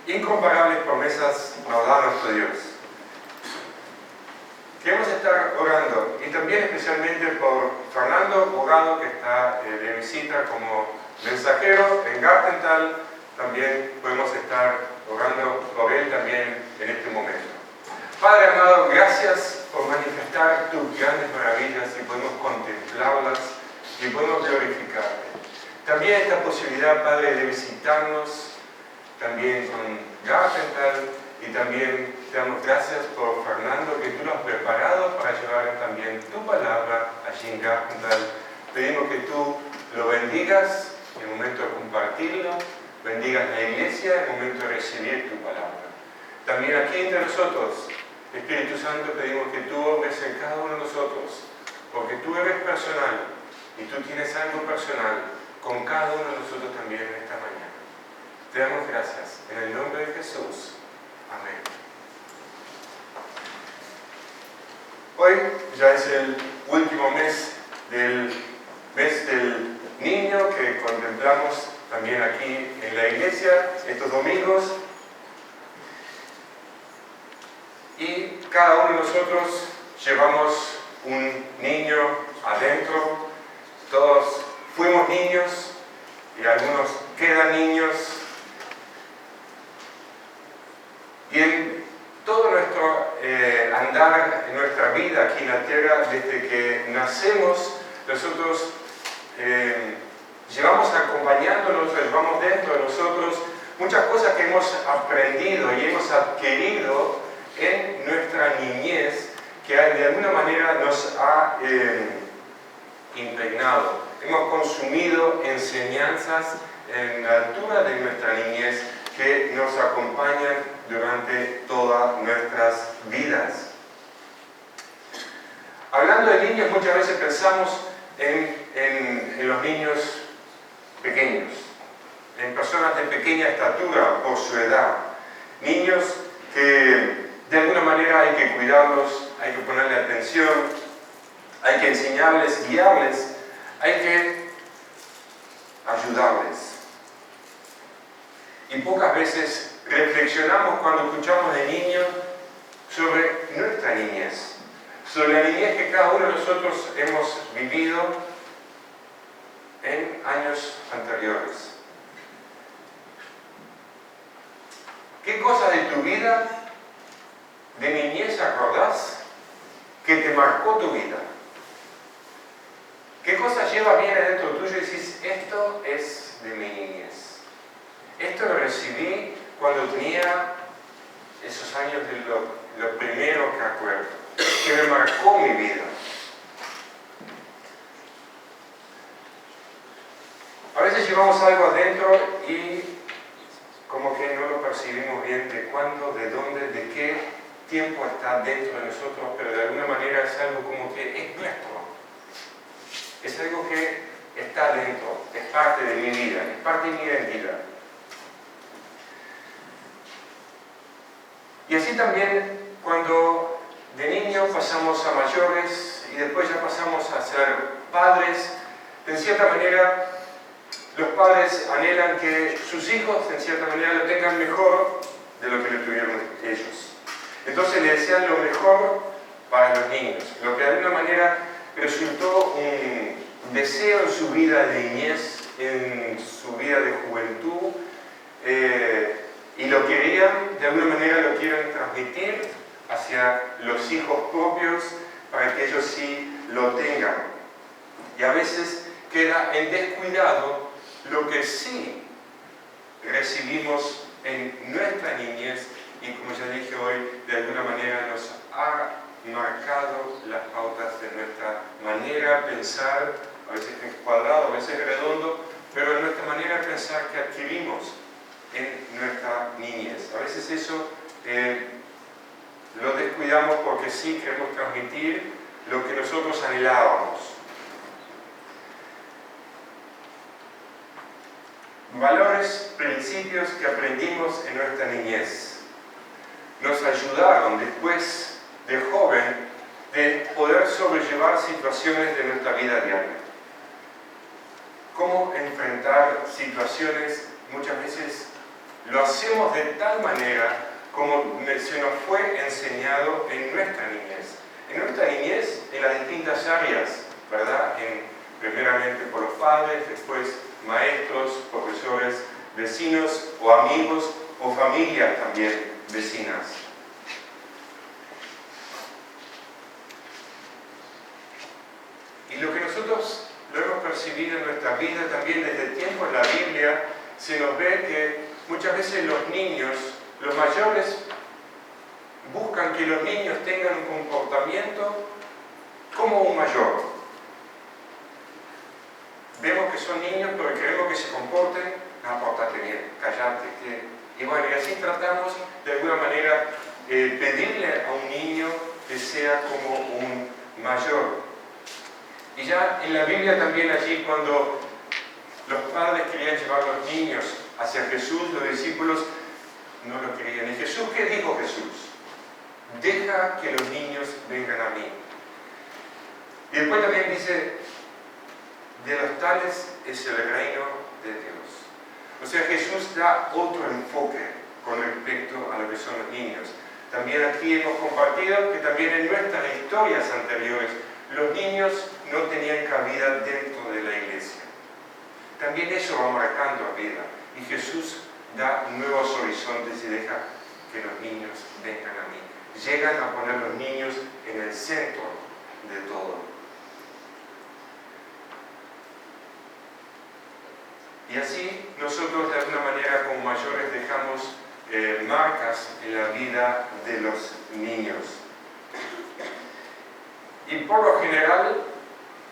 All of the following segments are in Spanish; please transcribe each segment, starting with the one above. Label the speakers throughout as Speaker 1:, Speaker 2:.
Speaker 1: Incomparables promesas nos da nuestro Dios. Queremos estar orando, y también especialmente por Fernando Bogado, que está de visita como mensajero en Gartental. También podemos estar orando por él también en este momento. Padre amado, gracias por manifestar tus grandes maravillas y podemos contemplarlas y podemos glorificarte. También esta posibilidad, Padre, de visitarnos también con Gartental, y también te damos gracias por Fernando, que tú lo has preparado para llevar también tu palabra allí en Gartental. Pedimos que tú lo bendigas en el momento de compartirlo, bendigas la iglesia en el momento de recibir tu palabra. También aquí entre nosotros, Espíritu Santo, pedimos que tú obres en cada uno de nosotros, porque tú eres personal y tú tienes algo personal con cada uno de nosotros también en esta mañana. Te damos gracias en el nombre de Jesús. Amén. Hoy ya es el último mes del niño que contemplamos también aquí en la iglesia estos domingos. Y cada uno de nosotros llevamos un niño adentro. Todos fuimos niños y algunos quedan niños. Y en todo nuestro andar, en nuestra vida aquí en la tierra, desde que nacemos, nosotros llevamos acompañándonos, llevamos dentro de nosotros muchas cosas que hemos aprendido y hemos adquirido en nuestra niñez, que de alguna manera nos ha impregnado. Hemos consumido enseñanzas en la altura de nuestra niñez que nos acompañan durante todas nuestras vidas. Hablando de niños, muchas veces pensamos en los niños pequeños, en personas de pequeña estatura por su edad, niños que de alguna manera hay que cuidarlos, hay que ponerle atención, hay que enseñarles, guiarles, hay que ayudarles. Y pocas veces reflexionamos cuando escuchamos de niños sobre nuestra niñez, sobre la niñez que cada uno de nosotros hemos vivido en años anteriores. ¿Qué cosas de tu vida de niñez acordás que te marcó tu vida? ¿Qué cosas llevas bien adentro tuyo y decís, esto es de mi niñez? Esto lo recibí cuando tenía esos años de lo primero que acuerdo, que me marcó mi vida. A veces llevamos algo adentro y como que no lo percibimos bien de cuándo, de dónde, de qué tiempo está dentro de nosotros, pero de alguna manera es algo como que es nuestro. Es algo que está dentro, es parte de mi vida, es parte de mi identidad. Y así también cuando de niño pasamos a mayores y después ya pasamos a ser padres, de cierta manera los padres anhelan que sus hijos en cierta manera lo tengan mejor de lo que lo tuvieron ellos. Entonces le desean lo mejor para los niños, lo que de alguna manera resultó un deseo en su vida de niñez, en su vida de juventud, y lo querían, de alguna manera lo quieren transmitir hacia los hijos propios para que ellos sí lo tengan. Y a veces queda en descuidado lo que sí recibimos en nuestra niñez y, como ya dije hoy, de alguna manera nos ha marcado las pautas de nuestra manera de pensar, a veces en cuadrado, a veces redondo, pero en nuestra manera de pensar que adquirimos en nuestra niñez. A veces eso lo descuidamos porque sí queremos transmitir lo que nosotros anhelábamos. Valores, principios que aprendimos en nuestra niñez nos ayudaron después de joven de poder sobrellevar situaciones de nuestra vida diaria. Cómo enfrentar situaciones muchas veces lo hacemos de tal manera como se nos fue enseñado en nuestra niñez. En nuestra niñez, en las distintas áreas, ¿verdad? Primeramente por los padres, después maestros, profesores, vecinos o amigos o familias también vecinas. Y lo que nosotros lo hemos percibido en nuestra vida también desde el tiempo en la Biblia, se nos ve que muchas veces los niños, los mayores, buscan que los niños tengan un comportamiento como un mayor. Vemos que son niños, pero queremos que se comporten, no, pórtate bien, callate. Y bueno, y así tratamos de alguna manera pedirle a un niño que sea como un mayor. Y ya en la Biblia también allí, cuando los padres querían llevar a los niños hacia Jesús, los discípulos no lo querían. ¿Y Jesús qué dijo Jesús? Deja que los niños vengan a mí. Y después también dice, de los tales es el reino de Dios. O sea, Jesús da otro enfoque con respecto a lo que son los niños. También aquí hemos compartido que también en nuestras historias anteriores los niños no tenían cabida dentro de la iglesia. También eso va marcando a vida. Y Jesús da nuevos horizontes y deja que los niños vengan a mí. Llegan a poner los niños en el centro de todo. Y así nosotros de alguna manera como mayores dejamos marcas en la vida de los niños. Y por lo general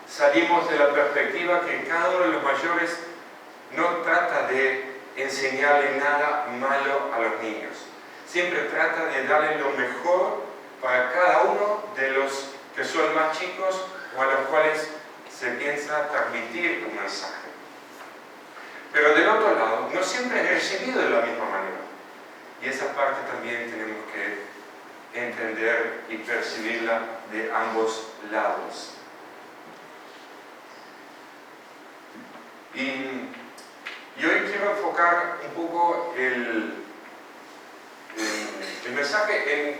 Speaker 1: salimos de la perspectiva que cada uno de los mayores no trata de enseñarle nada malo a los niños. Siempre trata de darle lo mejor para cada uno de los que son más chicos o a los cuales se piensa transmitir un mensaje. Pero del otro lado, no siempre es recibido de la misma manera. Y esa parte también tenemos que entender y percibirla de ambos lados. Y hoy quiero enfocar un poco el mensaje en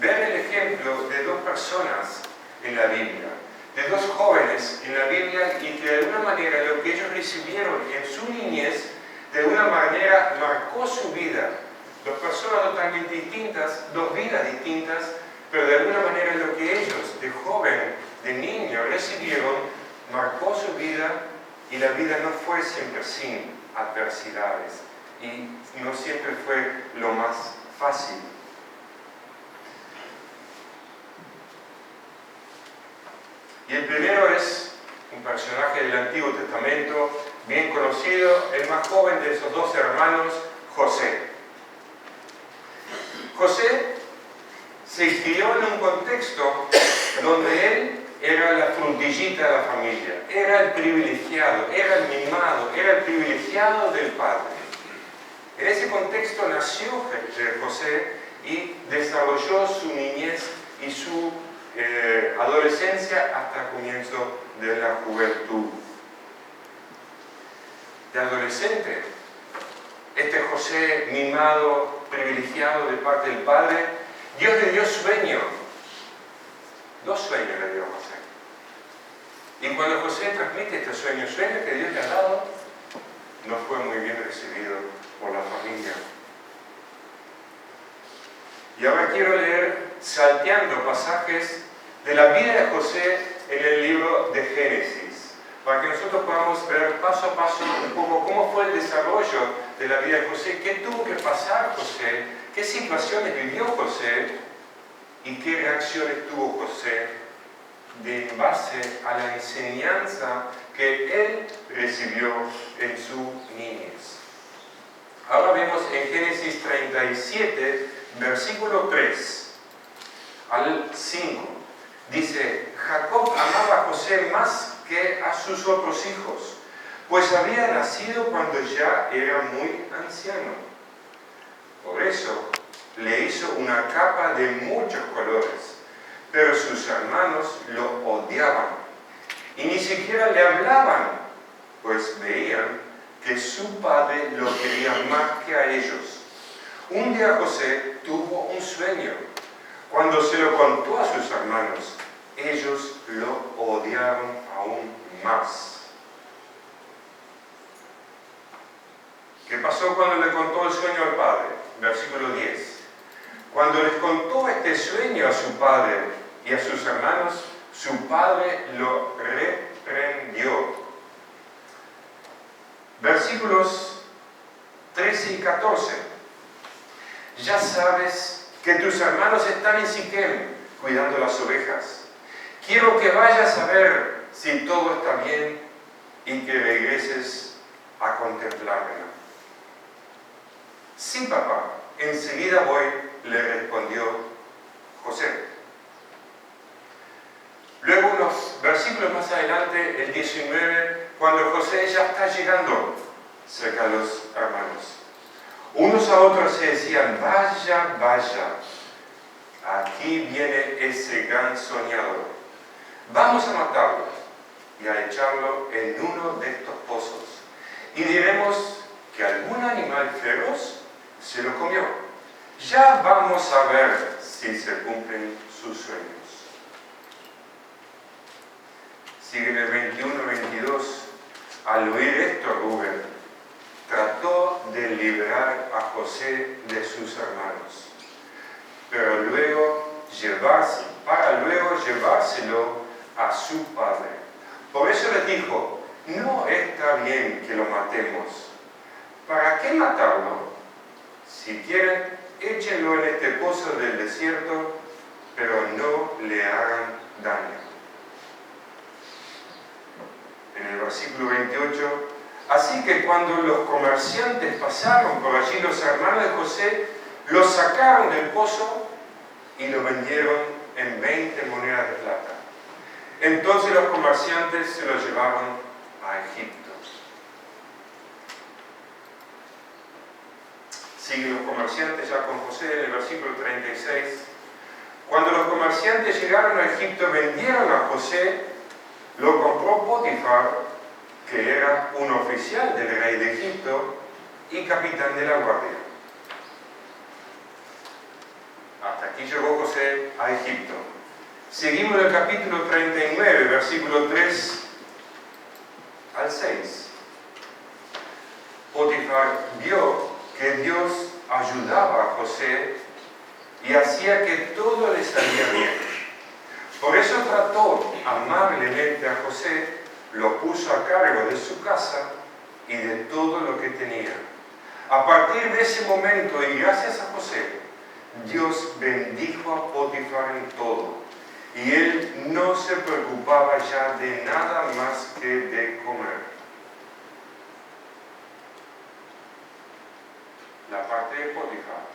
Speaker 1: ver el ejemplo de dos personas en la Biblia, de dos jóvenes en la Biblia y que de alguna manera lo que ellos recibieron en su niñez de alguna manera marcó su vida. Dos personas totalmente distintas, dos vidas distintas, pero de alguna manera lo que ellos de joven, de niño recibieron marcó su vida y la vida no fue siempre sin adversidades y no siempre fue lo más fácil. Y el primero es un personaje del Antiguo Testamento, bien conocido, el más joven de esos dos hermanos, José. José se crió en un contexto donde él era la frutillita de la familia, era el privilegiado, era el mimado, era el privilegiado del padre. En ese contexto nació José y desarrolló su niñez y su adolescencia hasta el comienzo de la juventud. De adolescente, este José mimado, privilegiado de parte del Padre, Dios le dio sueño. Dos sueños le dio a José. Y cuando José transmite este sueño que Dios le ha dado, no fue muy bien recibido por la familia. Y ahora quiero leer, salteando pasajes de la vida de José en el libro de Génesis, para que nosotros podamos ver paso a paso un poco cómo fue el desarrollo de la vida de José, qué tuvo que pasar José, qué situaciones vivió José y qué reacciones tuvo José en base a la enseñanza que él recibió en su niñez. Ahora vemos en Génesis 37, versículo 3 al 5. Dice, Jacob amaba a José más que a sus otros hijos, pues había nacido cuando ya era muy anciano. Por eso le hizo una capa de muchos colores, pero sus hermanos lo odiaban y ni siquiera le hablaban, pues veían que su padre lo quería más que a ellos. Un día José tuvo un sueño. Cuando se lo contó a sus hermanos, ellos lo odiaron aún más. ¿Qué pasó cuando le contó el sueño al padre? Versículo 10. Cuando les contó este sueño a su padre y a sus hermanos, su padre lo reprendió. Versículos 13 y 14. Ya sabes que tus hermanos están en Siquem cuidando las ovejas. Quiero que vayas a ver si todo está bien y que regreses a contemplarme. Sí, papá, enseguida voy, le respondió José. Luego, unos versículos más adelante, el 19, cuando José ya está llegando cerca de los hermanos. Unos a otros se decían, vaya, vaya, aquí viene ese gran soñador. Vamos a matarlo y a echarlo en uno de estos pozos. Y diremos que algún animal feroz se lo comió. Ya vamos a ver si se cumplen sus sueños. Sigue en el 21-22. Al oír esto, Rubén trató de liberar a José de sus hermanos, para luego llevárselo a su padre. Por eso les dijo, no está bien que lo matemos. ¿Para qué matarlo? Si quieren, échenlo en este pozo del desierto, pero no le hagan daño. En el versículo 28, así que cuando los comerciantes pasaron por allí, los hermanos de José lo sacaron del pozo y lo vendieron en 20 monedas de plata. Entonces los comerciantes se lo llevaron a Egipto. Siguen los comerciantes ya con José en el versículo 36. Cuando los comerciantes llegaron a Egipto, vendieron a José, lo compró Potifar, que era un oficial del rey de Egipto y capitán de la guardia. Hasta aquí llegó José a Egipto. Seguimos en el capítulo 39, versículo 3 al 6. Potifar vio que Dios ayudaba a José y hacía que todo le salía bien. Por eso trató amablemente a José, lo puso a cargo de su casa y de todo lo que tenía. A partir de ese momento, y gracias a José, Dios bendijo a Potifar en todo, y él no se preocupaba ya de nada más que de comer. La parte de Potifar.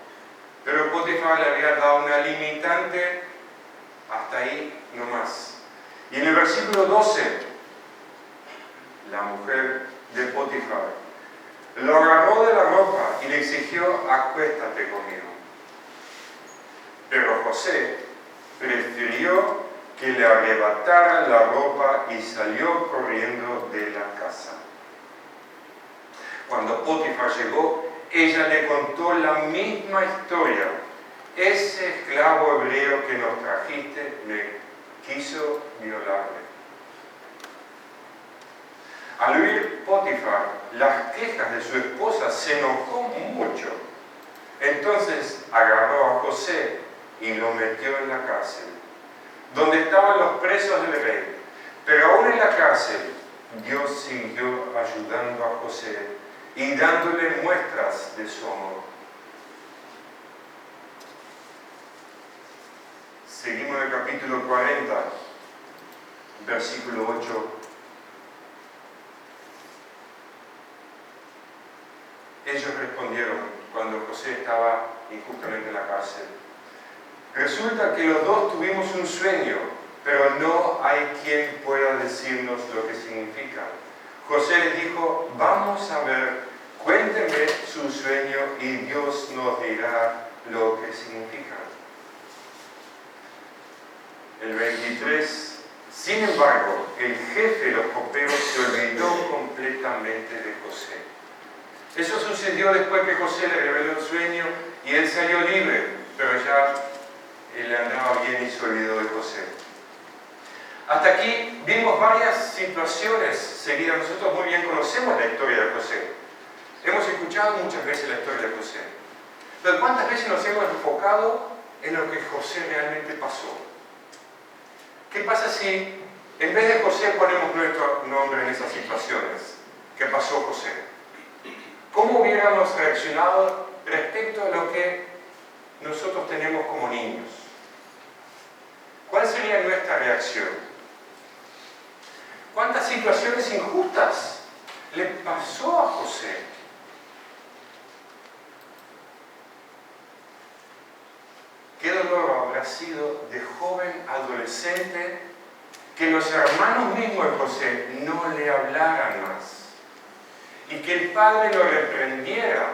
Speaker 1: Pero Potifar le había dado una limitante hasta ahí no más. Y en el versículo 12, la mujer de Potifar lo agarró de la ropa y le exigió, acuéstate conmigo. Pero José prefirió que le arrebataran la ropa y salió corriendo de la casa. Cuando Potifar llegó, ella le contó la misma historia. Ese esclavo hebreo que nos trajiste me quiso violarme. Al oír Potifar las quejas de su esposa, se enojó mucho. Entonces agarró a José y lo metió en la cárcel, donde estaban los presos del rey. Pero aún en la cárcel, Dios siguió ayudando a José y dándole muestras de su amor. Seguimos en el capítulo 40, versículo 8. Ellos respondieron cuando José estaba injustamente en la cárcel. Resulta que los dos tuvimos un sueño, pero no hay quien pueda decirnos lo que significa. José les dijo, vamos a ver, cuéntenme su sueño y Dios nos dirá lo que significa. El 23, sin embargo, el jefe de los coperos se olvidó completamente de José. Eso sucedió después que José le reveló el sueño y él salió libre, pero ya él andaba bien y se olvidó de José. Hasta aquí vimos varias situaciones seguidas. Nosotros muy bien conocemos la historia de José. Hemos escuchado muchas veces la historia de José. Pero ¿cuántas veces nos hemos enfocado en lo que José realmente pasó? ¿Qué pasa si en vez de José ponemos nuestro nombre en esas situaciones? ¿Qué pasó José? ¿Cómo hubiéramos reaccionado respecto a lo que nosotros tenemos como niños? ¿Cuál sería nuestra reacción? ¿Cuántas situaciones injustas le pasó a José? ¿Qué dolor habrá sido de joven adolescente que los hermanos mismos de José no le hablaran más y que el padre lo reprendiera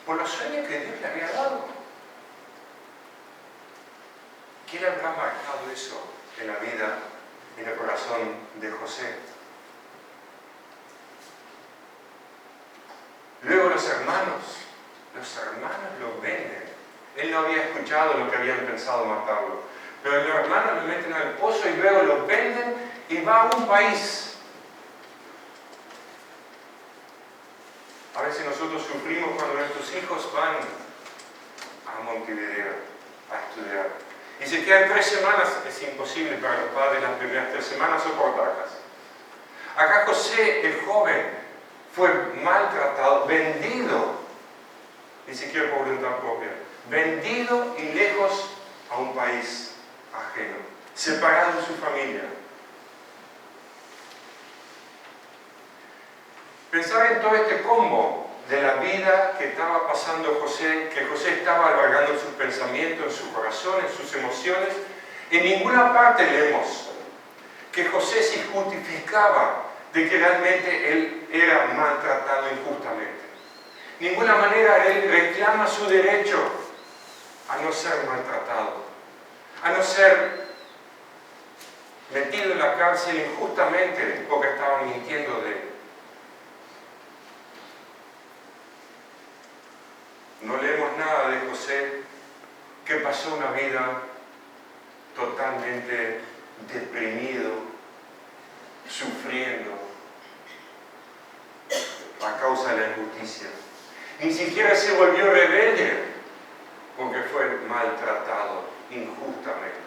Speaker 1: por los sueños que Dios le había dado? ¿Quién habrá marcado eso en la vida, en el corazón de José? Luego los hermanos lo venden. Él no había escuchado lo que habían pensado matarlo, pero los hermanos lo meten al pozo y luego lo venden y va a un país. A veces nosotros sufrimos cuando nuestros hijos van a Montevideo a estudiar y se quedan 3 semanas. Es imposible para los padres las primeras 3 semanas soportarlas. Acá José, el joven, fue maltratado, vendido, ni siquiera por voluntad propia, vendido y lejos a un país ajeno, separado de su familia. Pensar en todo este combo de la vida que estaba pasando José, que José estaba albergando en sus pensamientos, en su corazón, en sus emociones. En ninguna parte leemos que José se justificaba de que realmente él era maltratado injustamente. De ninguna manera él reclama su derecho a no ser maltratado, a no ser metido en la cárcel injustamente porque estaban mintiendo de él. No leemos nada de José que pasó una vida totalmente deprimido, sufriendo a causa de la injusticia. Ni siquiera se volvió rebelde porque fue maltratado injustamente.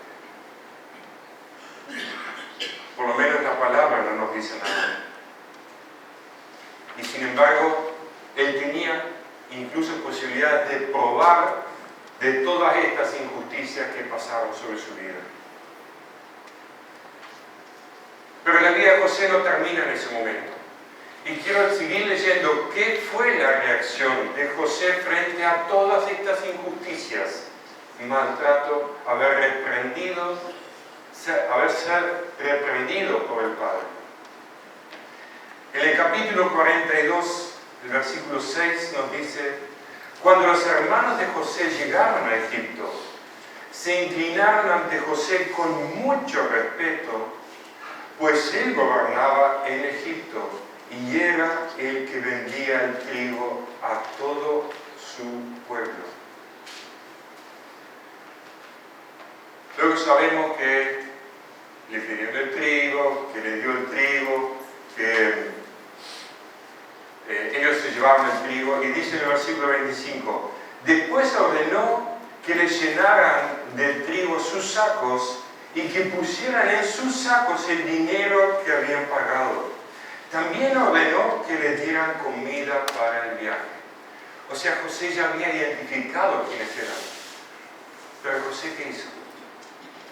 Speaker 1: Por lo menos la palabra no nos dice nada. Y sin embargo, él tenía incluso posibilidades de probar de todas estas injusticias que pasaron sobre su vida. Pero la vida de José no termina en ese momento. Y quiero seguir leyendo qué fue la reacción de José frente a todas estas injusticias. Maltrato, haber ser reprendido por el Padre. En el capítulo 42, el versículo 6 nos dice: cuando los hermanos de José llegaron a Egipto, se inclinaron ante José con mucho respeto, pues él gobernaba en Egipto y era el que vendía el trigo a todo su pueblo. Luego sabemos que le pidió el trigo, que le dio el trigo, que ellos se llevaron el trigo, y dice en el versículo 25: después ordenó que le llenaran del trigo sus sacos y que pusieran en sus sacos el dinero que habían pagado. También ordenó que le dieran comida para el viaje. O sea, José ya había identificado quiénes eran. Pero José, ¿qué hizo?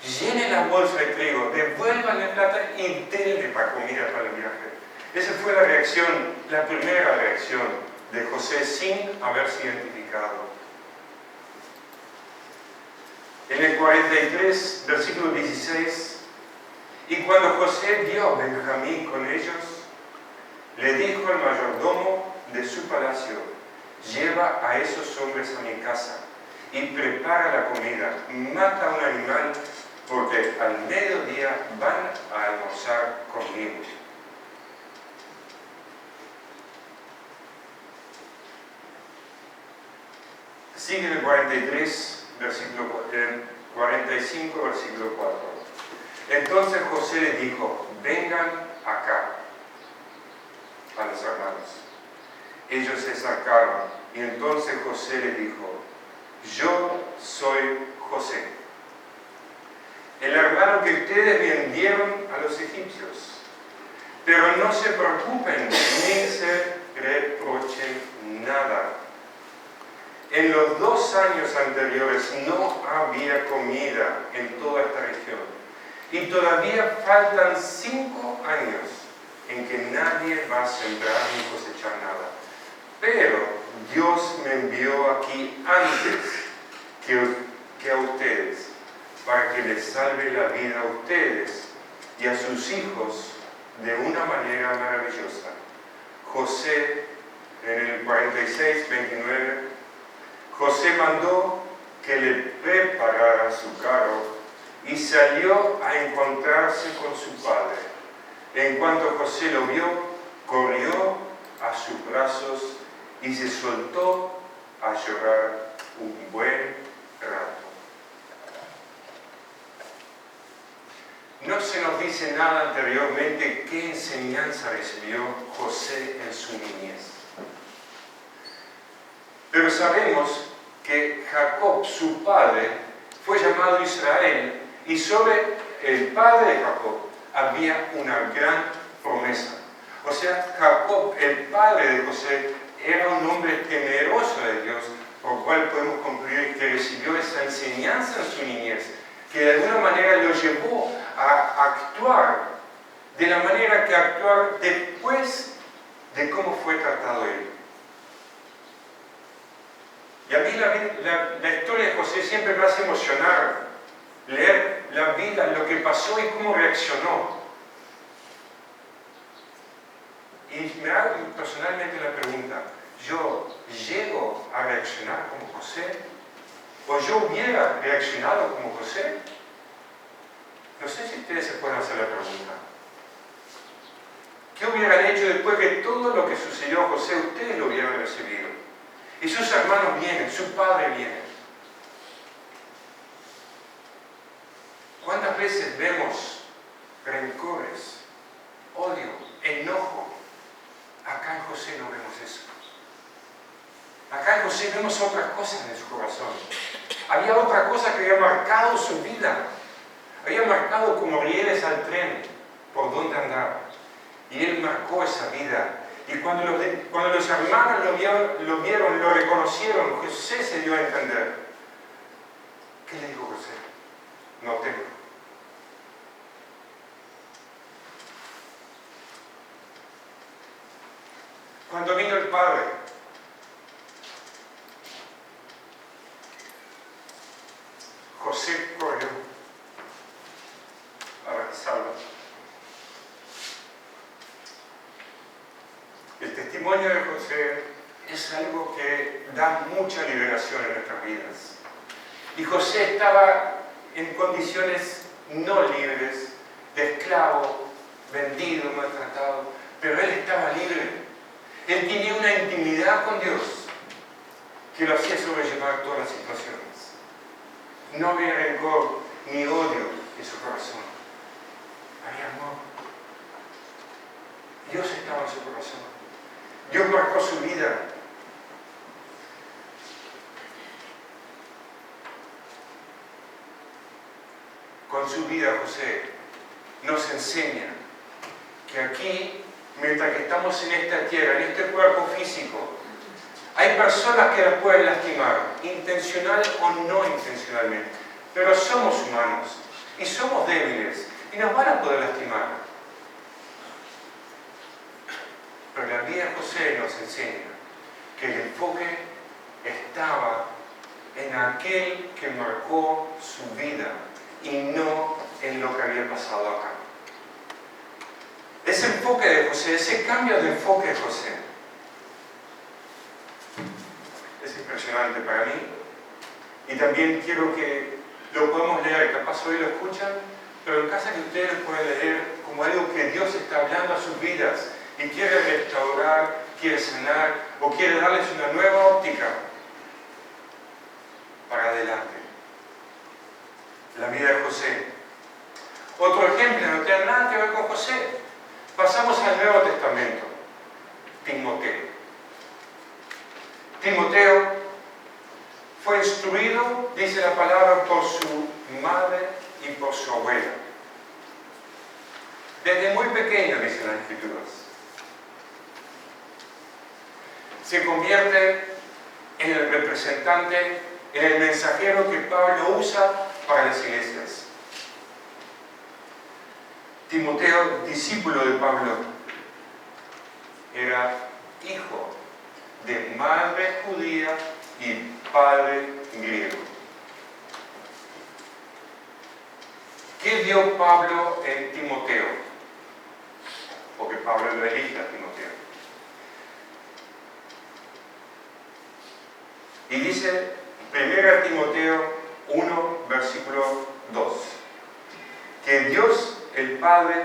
Speaker 1: Llene la bolsa de trigo, devuélvanle plata y denle para comida para el viaje. Esa fue la reacción, la primera reacción de José sin haberse identificado. En el 43, versículo 16: y cuando José vio a Benjamín con ellos, le dijo al mayordomo de su palacio: lleva a esos hombres a mi casa y prepara la comida, mata un animal, porque al mediodía van a almorzar conmigo. Sigue en el 43, versículo 45, versículo 4. Entonces José les dijo, vengan acá a los hermanos. Ellos se acercaron y entonces José les dijo, yo soy José, el hermano que ustedes vendieron a los egipcios. Pero no se preocupen ni se reprochen nada. En los 2 años anteriores no había comida en toda esta región. Y todavía faltan 5 años en que nadie va a sembrar ni cosechar nada. Pero Dios me envió aquí antes que a ustedes, para que les salve la vida a ustedes y a sus hijos de una manera maravillosa. José, en el 46, 29, José mandó que le preparara su carro y salió a encontrarse con su padre. En cuanto José lo vio, corrió a sus brazos y se soltó a llorar un buen rato. No se nos dice nada anteriormente qué enseñanza recibió José en su niñez. Pero sabemos que Jacob, su padre, fue llamado Israel, y sobre el padre de Jacob había una gran promesa. O sea, Jacob, el padre de José, era un hombre temeroso de Dios, por lo cual podemos concluir que recibió esa enseñanza en su niñez, que de alguna manera lo llevó a actuar de la manera que actuar después de cómo fue tratado él. Y a mí la historia de José siempre me hace emocionar, leer la vida, lo que pasó y cómo reaccionó. Y me hago personalmente la pregunta, ¿yo llego a reaccionar como José? ¿O yo hubiera reaccionado como José? No sé si ustedes se pueden hacer la pregunta. ¿Qué hubieran hecho después de todo lo que sucedió a José? Ustedes lo hubieran recibido. Y sus hermanos vienen, su padre viene. ¿Cuántas veces vemos rencores, odio, enojo? Acá en José no vemos eso. Acá en José vemos otras cosas en su corazón. Había otra cosa que había marcado su vida. Había marcado como rieles al tren por donde andaba. Y él marcó esa vida. Y cuando los hermanos lo vieron, lo reconocieron, José se dio a entender. ¿Qué le dijo José? No tengo. Cuando vino el padre, José corrió a abrazarlo. El testimonio de José es algo que da mucha liberación en nuestras vidas. Y José estaba en condiciones no libres, de esclavo, vendido, maltratado, pero él estaba libre. Él tenía una intimidad con Dios que lo hacía sobrellevar todas las situaciones. No había rencor ni odio en su corazón. Había amor. Dios estaba en su corazón. Dios marcó su vida. Con su vida, José nos enseña que aquí, mientras que estamos en esta tierra, en este cuerpo físico, hay personas que nos pueden lastimar, intencional o no intencionalmente, pero somos humanos y somos débiles y nos van a poder lastimar. Pero la vida de José nos enseña que el enfoque estaba en aquel que marcó su vida y no en lo que había pasado acá. Ese enfoque de José, ese cambio de enfoque de José, es impresionante para mí. Y también quiero que lo podamos leer, capaz hoy lo escuchan, pero en casa que ustedes pueden leer como algo que Dios está hablando a sus vidas y quiere restaurar, quiere sanar o quiere darles una nueva óptica. para adelante. La vida de José. Otro ejemplo, no tiene nada que ver con José. Pasamos al Nuevo Testamento. Timoteo. Timoteo fue instruido, dice la palabra, por su madre y por su abuela. Desde muy pequeño, dicen las Escrituras. Se convierte en el representante, en el mensajero que Pablo usa para las iglesias. Timoteo, discípulo de Pablo, era hijo de madre judía y padre griego. ¿Qué vio Pablo en Timoteo? Porque Pablo lo elige a Timoteo. Y dice 1 Timoteo 1, versículo 2, que Dios, el Padre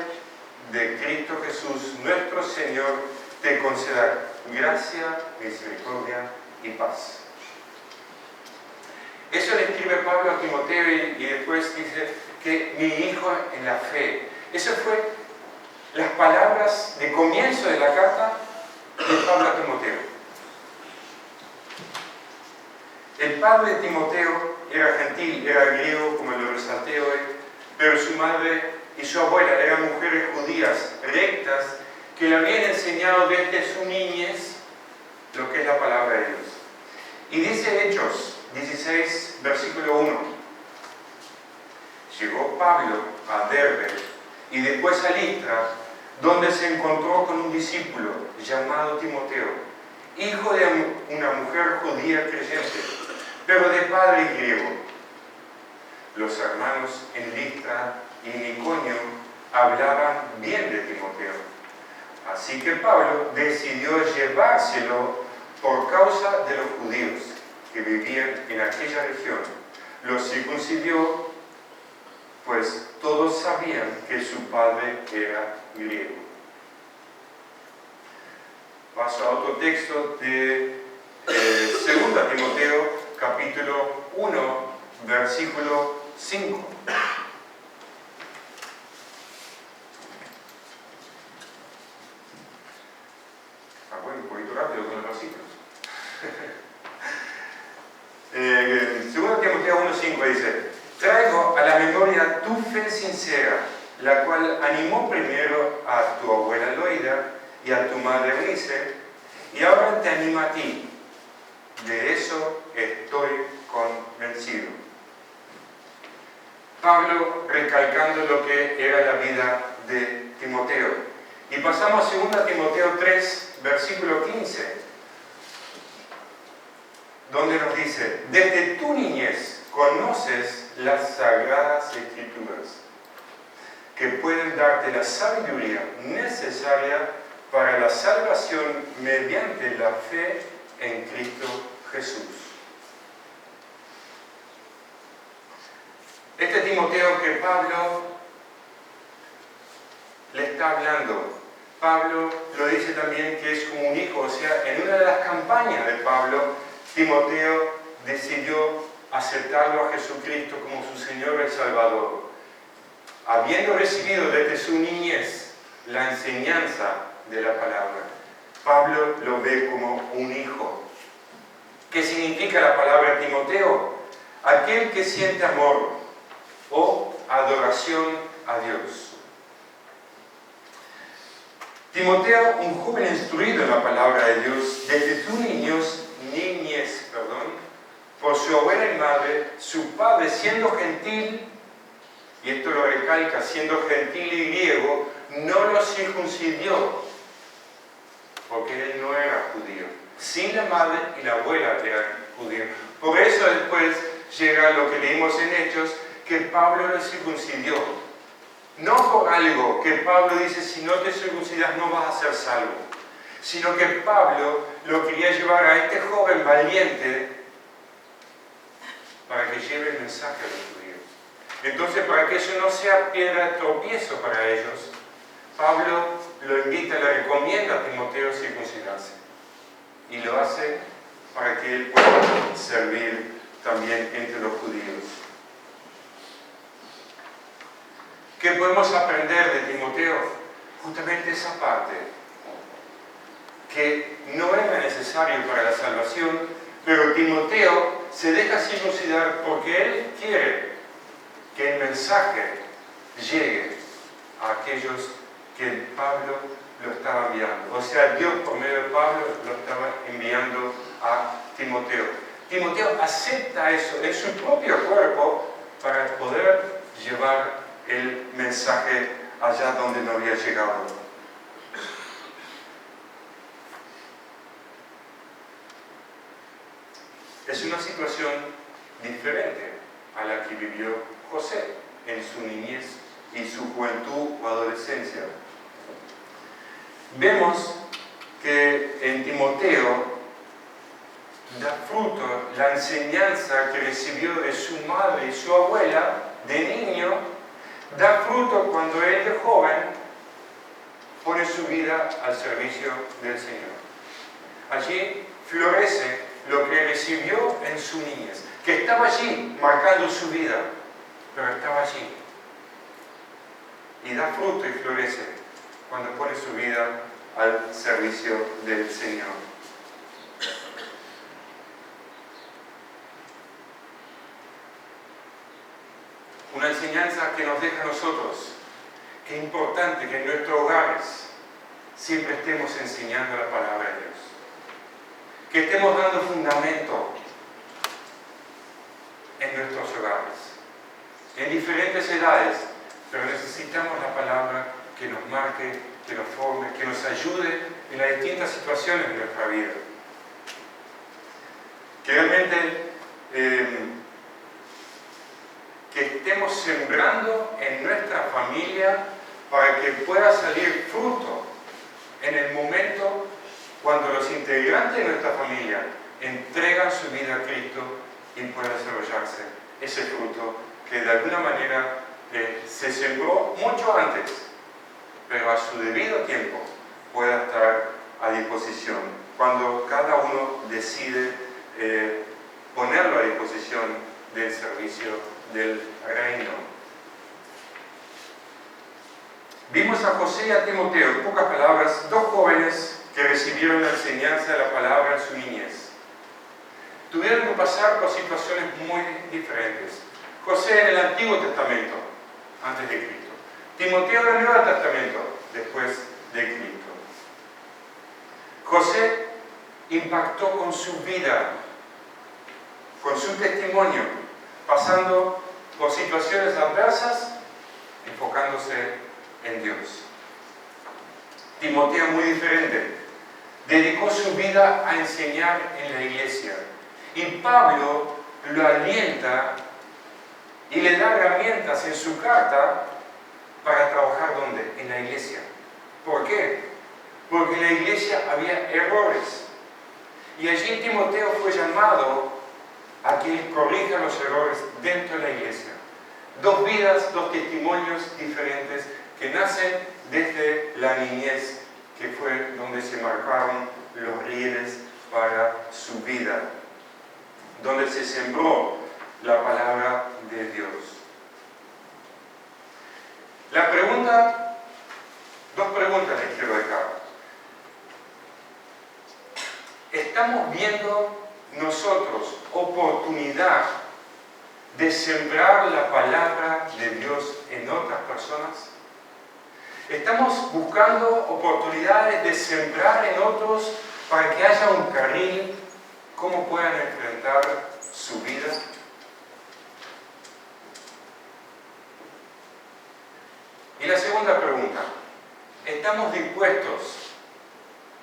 Speaker 1: de Cristo Jesús, nuestro Señor, te conceda gracia, misericordia y paz. Eso le escribe Pablo a Timoteo y después dice que mi hijo en la fe. Eso fue las palabras de comienzo de la carta de Pablo a Timoteo. El padre de Timoteo era gentil, era griego, como lo resalté hoy, pero su madre y su abuela eran mujeres judías rectas que le habían enseñado desde su niñez lo que es la palabra de Dios. Y dice Hechos 16, versículo 1. Llegó Pablo a Derbe y después a Listra, donde se encontró con un discípulo llamado Timoteo, hijo de una mujer judía creyente, pero de padre griego. Los hermanos en Listra y en Iconio hablaban bien de Timoteo. Así que Pablo decidió llevárselo por causa de los judíos que vivían en aquella región. Los circuncidó, pues todos sabían que su padre era griego. Paso a otro texto de 2 Timoteo, capítulo 1, versículo 5. Bueno, un poquito rápido con los versículos. 2 Timoteo 1:5 dice: traigo a la memoria tu fe sincera, la cual animó primero a tu abuela Loida y a tu madre Eunice, y ahora te anima a ti. De eso estoy convencido. Pablo recalcando lo que era la vida de Timoteo. Y pasamos a 2 Timoteo 3, versículo 15, donde nos dice: desde tu niñez conoces las sagradas escrituras, que pueden darte la sabiduría necesaria para la salvación mediante la fe en Cristo Jesús. Este Timoteo que Pablo le está hablando, Pablo lo dice también que es como un hijo, o sea, en una de las campañas de Pablo, Timoteo decidió aceptarlo a Jesucristo como su Señor y Salvador. Habiendo recibido desde su niñez la enseñanza de la palabra, Pablo lo ve como un hijo. ¿Qué significa la palabra Timoteo? Aquel que siente amor o adoración a Dios. Timoteo, un joven instruido en la palabra de Dios, desde su niñez, por su abuela y madre, su padre siendo gentil, y esto lo recalca, siendo gentil y griego, no lo circuncidió, porque él no era judío. Sin la madre y la abuela eran judíos. Por eso después llega lo que leímos en Hechos, que Pablo lo circuncidió. No por algo que Pablo dice, si no te circuncidas no vas a ser salvo, sino que Pablo lo quería llevar a este joven valiente para que lleve el mensaje a los judíos. Entonces, para que eso no sea piedra de tropiezo para ellos, Pablo lo invita, le recomienda a Timoteo circuncidarse. Y lo hace para que él pueda servir también entre los judíos. ¿Qué podemos aprender de Timoteo? Justamente esa parte, que no era necesario para la salvación, pero Timoteo se deja circuncidar porque él quiere que el mensaje llegue a aquellos que Pablo lo estaba enviando. O sea, Dios por medio de Pablo lo estaba enviando a Timoteo. Timoteo acepta eso en su propio cuerpo para poder llevar el mensaje allá donde no había llegado. Es una situación diferente a la que vivió José en su niñez y su juventud o adolescencia. Vemos que en Timoteo da fruto la enseñanza que recibió de su madre y su abuela de niño, da fruto cuando él de joven pone su vida al servicio del Señor. Allí florece lo que recibió en su niñez, que estaba allí marcando su vida, pero estaba allí. Y da fruto y florece cuando pone su vida al servicio del Señor. Una enseñanza que nos deja a nosotros, que es importante que en nuestros hogares siempre estemos enseñando la palabra de Dios. Que estemos dando fundamento en nuestros hogares, en diferentes edades, pero necesitamos la palabra que nos marque, que nos forme, que nos ayude en las distintas situaciones de nuestra vida. Que realmente que estemos sembrando en nuestra familia para que pueda salir fruto en el momento cuando los integrantes de nuestra familia entregan su vida a Cristo y pueda desarrollarse ese fruto que de alguna manera se sembró mucho antes, pero a su debido tiempo pueda estar a disposición, cuando cada uno decide ponerlo a disposición del servicio del reino. Vimos a José y a Timoteo, en pocas palabras, dos jóvenes que recibieron la enseñanza de la palabra en su niñez. Tuvieron que pasar por situaciones muy diferentes. José en el Antiguo Testamento, antes de Cristo. Timoteo en el Nuevo Testamento, después de Cristo. José impactó con su vida, con su testimonio, pasando por situaciones adversas, enfocándose en Dios. Timoteo muy diferente. Dedicó su vida a enseñar en la iglesia. Y Pablo lo alienta y le da herramientas en su carta para trabajar ¿dónde? En la iglesia. ¿Por qué? Porque en la iglesia había errores. Y allí Timoteo fue llamado a que él corrija los errores dentro de la iglesia. Dos vidas, dos testimonios diferentes que nacen desde la niñez, que fue donde se marcaron los rieles para su vida, donde se sembró la palabra de Dios. Dos preguntas les quiero dejar. ¿Estamos viendo nosotros oportunidad de sembrar la palabra de Dios en otras personas? ¿Estamos buscando oportunidades de sembrar en otros para que haya un carril, cómo puedan enfrentar su vida? Y la segunda pregunta, ¿estamos dispuestos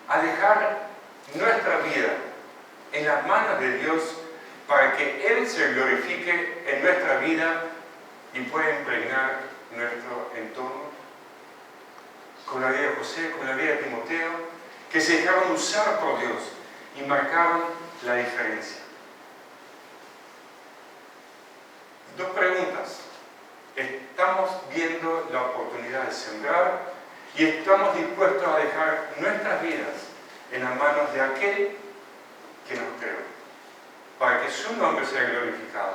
Speaker 1: a dejar nuestra vida en las manos de Dios para que Él se glorifique en nuestra vida y pueda impregnar nuestro entorno? Con la vida de José, con la vida de Timoteo, que se dejaron usar por Dios y marcaron la diferencia. Dos preguntas. ¿Estamos viendo la oportunidad de sembrar y estamos dispuestos a dejar nuestras vidas en las manos de aquel que nos creó, para que su nombre sea glorificado.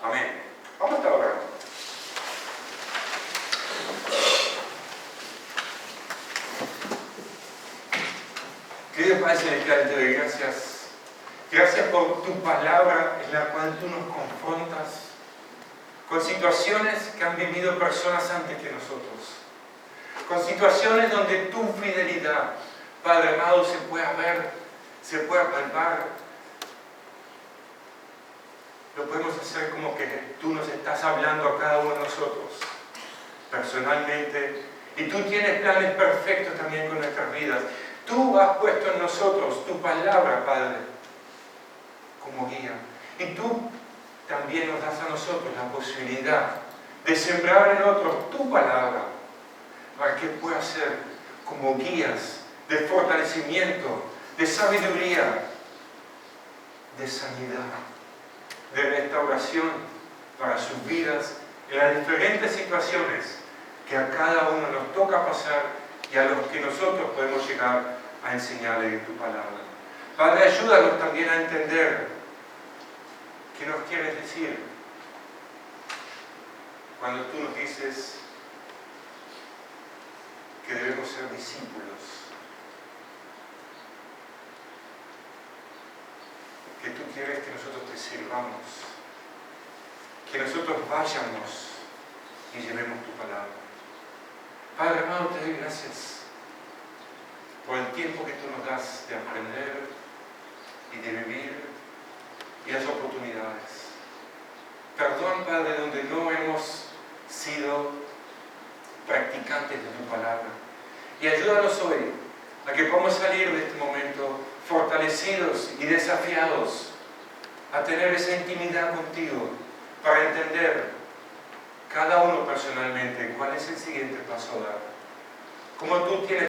Speaker 1: Amén. Vamos a estar orando. Querido Padre Celestial, te doy gracias. Gracias por tu palabra en la cual tú nos confrontas con situaciones que han vivido personas antes que nosotros. Con situaciones donde tu fidelidad, Padre amado, se pueda ver, se pueda palpar. Lo podemos hacer como que tú nos estás hablando a cada uno de nosotros, personalmente. Y tú tienes planes perfectos también con nuestras vidas. Tú has puesto en nosotros tu palabra, Padre, como guía. Y tú también nos das a nosotros la posibilidad de sembrar en otros tu palabra, para que pueda ser como guías de fortalecimiento, de sabiduría, de sanidad, de restauración para sus vidas en las diferentes situaciones que a cada uno nos toca pasar y a los que nosotros podemos llegar a enseñarle de tu palabra. Padre, ayúdanos también a entender qué nos quieres decir cuando tú nos dices que debemos ser discípulos, que tú quieres que nosotros te sirvamos, que nosotros vayamos y llevemos tu palabra. Padre amado, te doy gracias por el tiempo que tú nos das de aprender y de vivir y las oportunidades. Perdón, Padre, donde no hemos sido practicantes de tu palabra. Y ayúdanos hoy a que podamos salir de este momento fortalecidos y desafiados a tener esa intimidad contigo para entender cada uno personalmente cuál es el siguiente paso a dar. Como tú tienes